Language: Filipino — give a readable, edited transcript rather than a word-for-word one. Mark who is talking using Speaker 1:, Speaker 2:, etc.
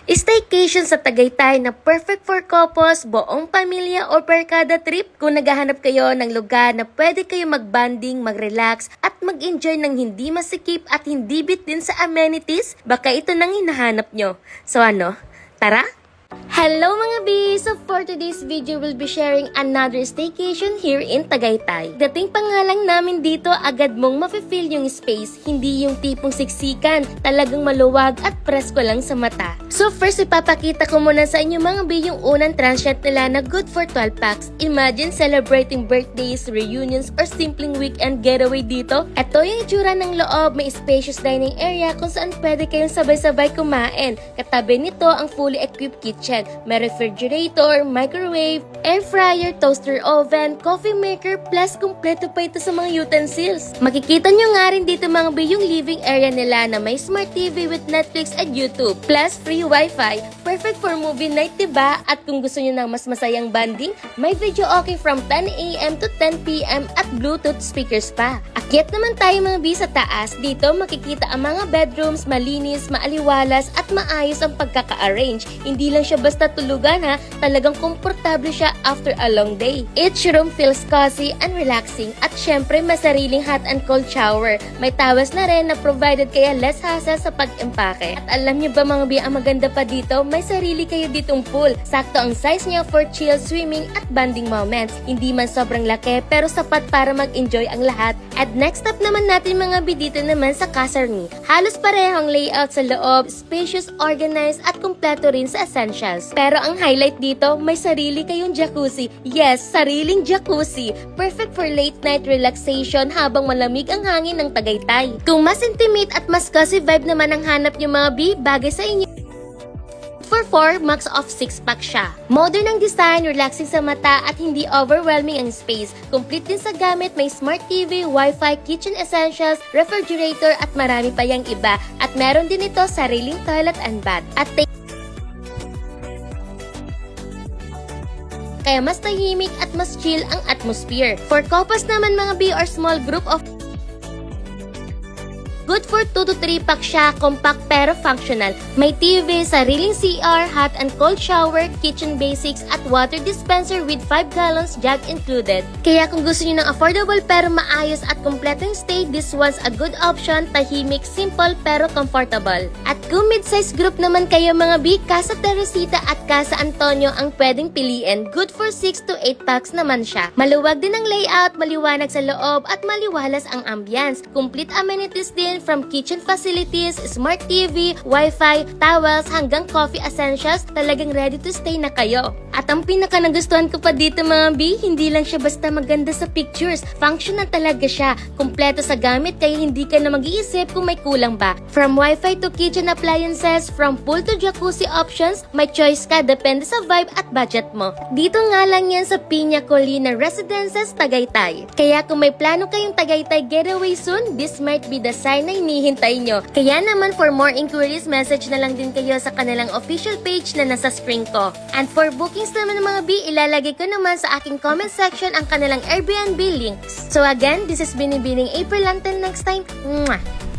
Speaker 1: Staycation sa Tagaytay na perfect for couples, buong pamilya o barkada trip. Kung naghahanap kayo ng lugar na pwede kayo mag-bonding, mag-relax at mag-enjoy ng hindi masikip at hindi bitin sa amenities, baka ito nang hinahanap nyo. So ano, tara? Hello mga B! So for today's video, we'll be sharing another staycation here in Tagaytay. Dating pa nga lang namin dito, agad mong mafe-feel yung space, hindi yung tipong siksikan, talagang maluwag at presko lang sa mata. So first, ipapakita ko muna sa inyo mga B yung unang transient nila na good for 12 packs. Imagine celebrating birthdays, reunions, or simpleng weekend getaway dito. Ito yung itsura ng loob, may spacious dining area kung saan pwede kayong sabay-sabay kumain. Katabi nito ang fully equipped kitchen. May refrigerator, microwave, air fryer, toaster oven, coffee maker, plus kumpleto pa ito sa mga utensils. Makikita nyo nga rin dito mga B yung living area nila na may smart TV with Netflix at YouTube, plus free wifi. Perfect for movie night, diba? At kung gusto nyo ng mas masayang banding, may video okay from 10 AM to 10 PM at Bluetooth speakers pa. Akyat naman tayo mga B sa taas. Dito makikita ang mga bedrooms, malinis, maaliwalas at maayos ang pagkaka-arrange. Hindi lang siya basta tulugan ha, talagang komportable siya after a long day. Each room feels cozy and relaxing at syempre may sariling hot and cold shower. May towels na rin na provided kaya less hassle sa pag-empake. At alam niyo ba mga B, ang maganda pa dito, may sarili kayo ditong pool. Sakto ang size niya for chill swimming at bonding moments. Hindi man sobrang laki pero sapat para mag-enjoy ang lahat. At next up naman natin mga B dito naman sa Casarni. Halos parehong layout sa loob, spacious, organized at kumpleto rin sa essentials. Pero ang highlight dito, may sarili kayong jacuzzi. Yes, sariling jacuzzi. Perfect for late night relaxation habang malamig ang hangin ng Tagaytay. Kung mas intimate at mas cozy vibe naman ang hanap nyo mga B, bagay sa inyo. For 4, max of 6-pack siya. Modern ang design, relaxing sa mata at hindi overwhelming ang space. Complete din sa gamit, may smart TV, wifi, kitchen essentials, refrigerator at marami pa yang iba. At meron din ito sariling toilet and bath. At kaya mas tahimik at mas chill ang atmosphere. For couples naman mga B or small group of good for 2 to 3 pack siya, compact pero functional. May TV, sariling CR, hot and cold shower, kitchen basics at water dispenser with 5 gallons jug included. Kaya kung gusto niyo ng affordable pero maayos at kompletong stay, this one's a good option, tahimik, simple pero comfortable. At kung mid-size group naman kayo mga B, Casa Teresita at Casa Antonio ang pwedeng piliin. Good for 6 to 8 packs naman siya. Maluwag din ang layout, maliwanag sa loob at maliwalas ang ambience. Complete amenities din from kitchen facilities, smart TV, wifi, towels, hanggang coffee essentials, talagang ready to stay na kayo. At ang pinaka nagustuhan ko pa dito mga B, hindi lang siya basta maganda sa pictures, functional talaga siya, kumpleto sa gamit kaya hindi ka na mag-iisip kung may kulang ba. From wifi to kitchen appliances, from pool to jacuzzi options, may choice ka depende sa vibe at budget mo. Dito nga lang yan sa Piña Colina Residences, Tagaytay. Kaya kung may plano kayong Tagaytay getaway soon, this might be the sign na hinihintay nyo. Kaya naman for more inquiries, message na lang din kayo sa kanilang official page na nasa screen ko. And for bookings naman ng mga B, ilalagay ko naman sa aking comment section ang kanilang Airbnb links. So again, this is Binibining April. Until next time, mwah!